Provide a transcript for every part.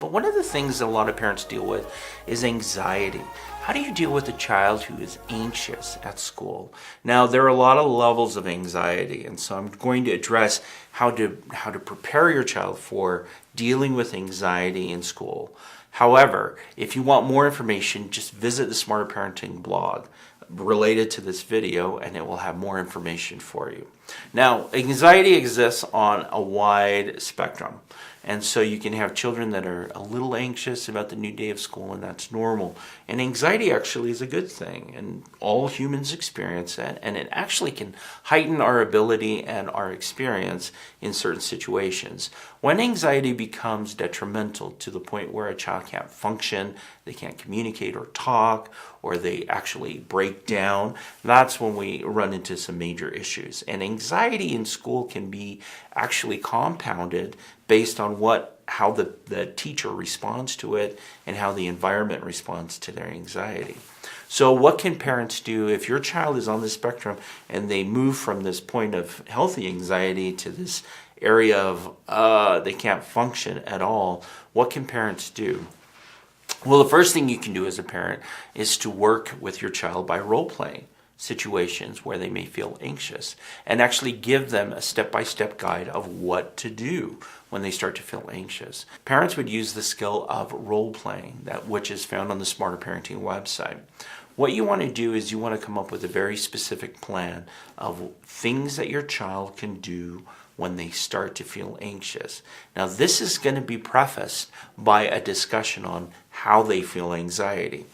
But one of the things that a lot of parents deal with is anxiety. How do you deal with a child who is anxious at school? Now, there are a lot of levels of anxiety, and so I'm going to address how to prepare your child for dealing with anxiety in school. However, if you want more information, just visit the Smarter Parenting blog related to this video, and it will have more information for you. Now, anxiety exists on a wide spectrum. And so you can have children that are a little anxious about the new day of school, and that's normal. And anxiety actually is a good thing, and all humans experience it, and it actually can heighten our ability and our experience in certain situations. When anxiety becomes detrimental to the point where a child can't function, they can't communicate or talk, or they actually break down, that's when we run into some major issues. And anxiety in school can be actually compounded based on how the teacher responds to it and how the environment responds to their anxiety. So what can parents do if your child is on the spectrum and they move from this point of healthy anxiety to this area of they can't function at all? What can parents do? Well, the first thing you can do as a parent is to work with your child by role-playing situations where they may feel anxious and actually give them a step-by-step guide of what to do when they start to feel anxious. Parents would use the skill of role-playing, which is found on the Smarter Parenting website. What you want to do is you want to come up with a very specific plan of things that your child can do when they start to feel anxious. Now, this is going to be prefaced by a discussion on how they feel anxiety.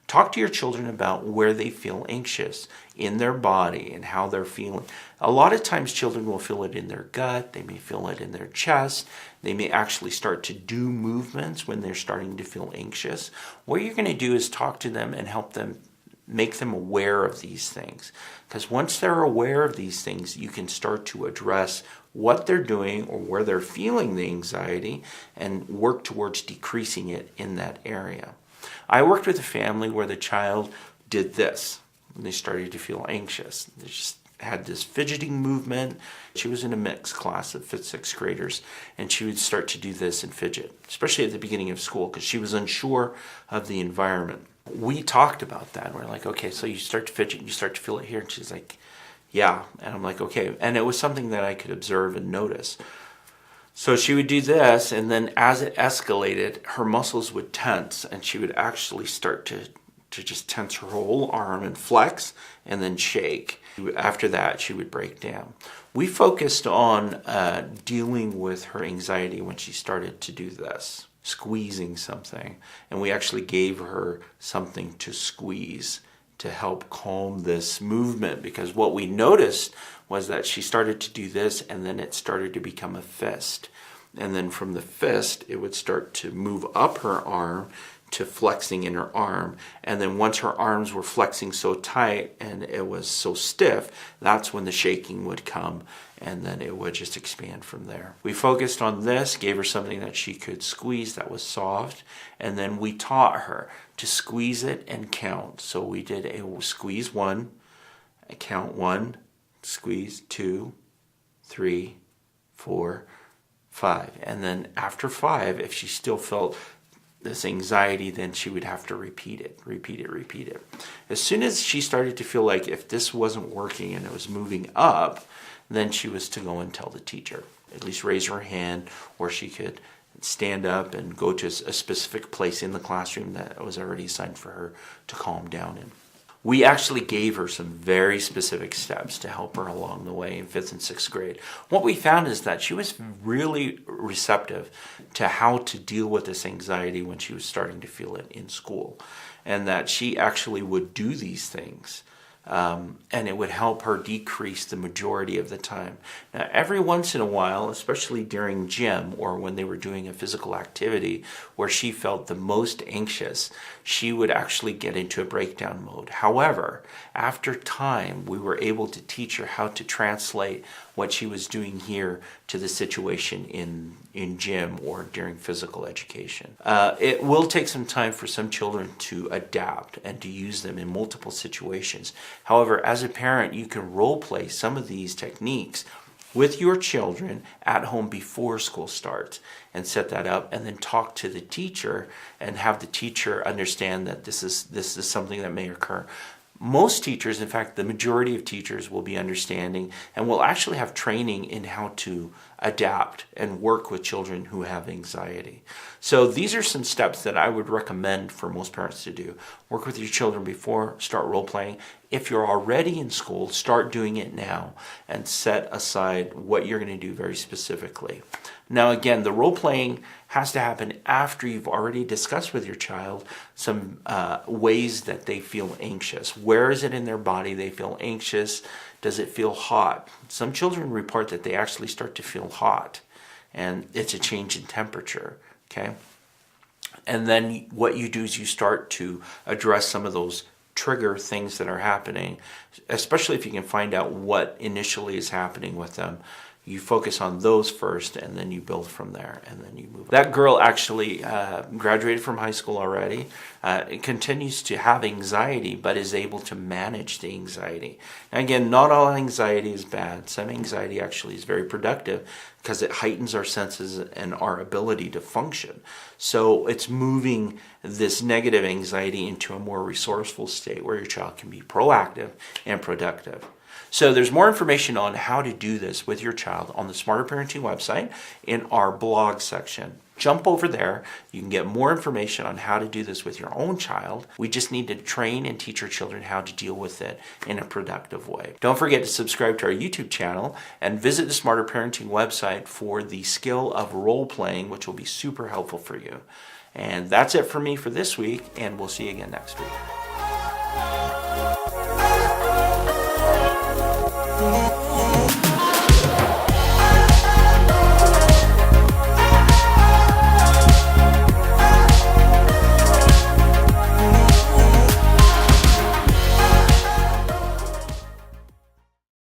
Talk to your children about where they feel anxious in their body and how they're feeling. A lot of times children will feel it in their gut, they may feel it in their chest, they may actually start to do movements when they're starting to feel anxious. What you're going to do is talk to them and help them make them aware of these things. Because once they're aware of these things, you can start to address what they're doing or where they're feeling the anxiety and work towards decreasing it in that area. I worked with a family where the child did this when they started to feel anxious. They just had this fidgeting movement. She was in a mixed class of 5th, 6th graders, and she would start to do this and fidget, especially at the beginning of school because she was unsure of the environment. We talked about that. We're like, okay, so you start to fidget, you start to feel it here. And she's like, yeah. And I'm like, okay. And it was something that I could observe and notice. So she would do this, and then as it escalated, her muscles would tense, and she would actually start to just tense her whole arm and flex, and then shake. After that, she would break down. We focused on dealing with her anxiety when she started to do this, squeezing something, and we actually gave her something to squeeze to help calm this movement, because what we noticed was that she started to do this and then it started to become a fist. And then from the fist, it would start to move up her arm to flexing in her arm. And then once her arms were flexing so tight and it was so stiff, that's when the shaking would come, and then it would just expand from there. We focused on this, gave her something that she could squeeze that was soft, and then we taught her to squeeze it and count. So we did a squeeze 1, a count 1, squeeze 2, 3, 4, 5. And then after 5, if she still felt this anxiety, then she would have to repeat it. As soon as she started to feel like if this wasn't working and it was moving up, then she was to go and tell the teacher. At least raise her hand, or she could stand up and go to a specific place in the classroom that was already assigned for her to calm down in. We actually gave her some very specific steps to help her along the way in 5th and 6th grade. What we found is that she was really receptive to how to deal with this anxiety when she was starting to feel it in school, and that she actually would do these things. And it would help her decrease the majority of the time. Now, every once in a while, especially during gym or when they were doing a physical activity where she felt the most anxious, she would actually get into a breakdown mode. However, after time, we were able to teach her how to translate what she was doing here to the situation in gym or during physical education. It will take some time for some children to adapt and to use them in multiple situations. However, as a parent, you can role play some of these techniques with your children at home before school starts and set that up, and then talk to the teacher and have the teacher understand that this is something that may occur. Most teachers, in fact, the majority of teachers will be understanding and will actually have training in how to adapt and work with children who have anxiety. So these are some steps that I would recommend for most parents to do. Work with your children before, start role playing. If you're already in school, start doing it now and set aside what you're going to do very specifically. Now again, the role playing has to happen after you've already discussed with your child some ways that they feel anxious. Where is it in their body they feel anxious? Does it feel hot? Some children report that they actually start to feel hot, and it's a change in temperature, okay? And then what you do is you start to address some of those trigger things that are happening, especially if you can find out what initially is happening with them. You focus on those first, and then you build from there, and then you move. That girl actually graduated from high school already. Continues to have anxiety, but is able to manage the anxiety. And again, not all anxiety is bad. Some anxiety actually is very productive because it heightens our senses and our ability to function. So it's moving this negative anxiety into a more resourceful state where your child can be proactive and productive. So there's more information on how to do this with your child on the Smarter Parenting website in our blog section. Jump over there. You can get more information on how to do this with your own child. We just need to train and teach our children how to deal with it in a productive way. Don't forget to subscribe to our YouTube channel and visit the Smarter Parenting website for the skill of role playing, which will be super helpful for you. And that's it for me for this week, and we'll see you again next week.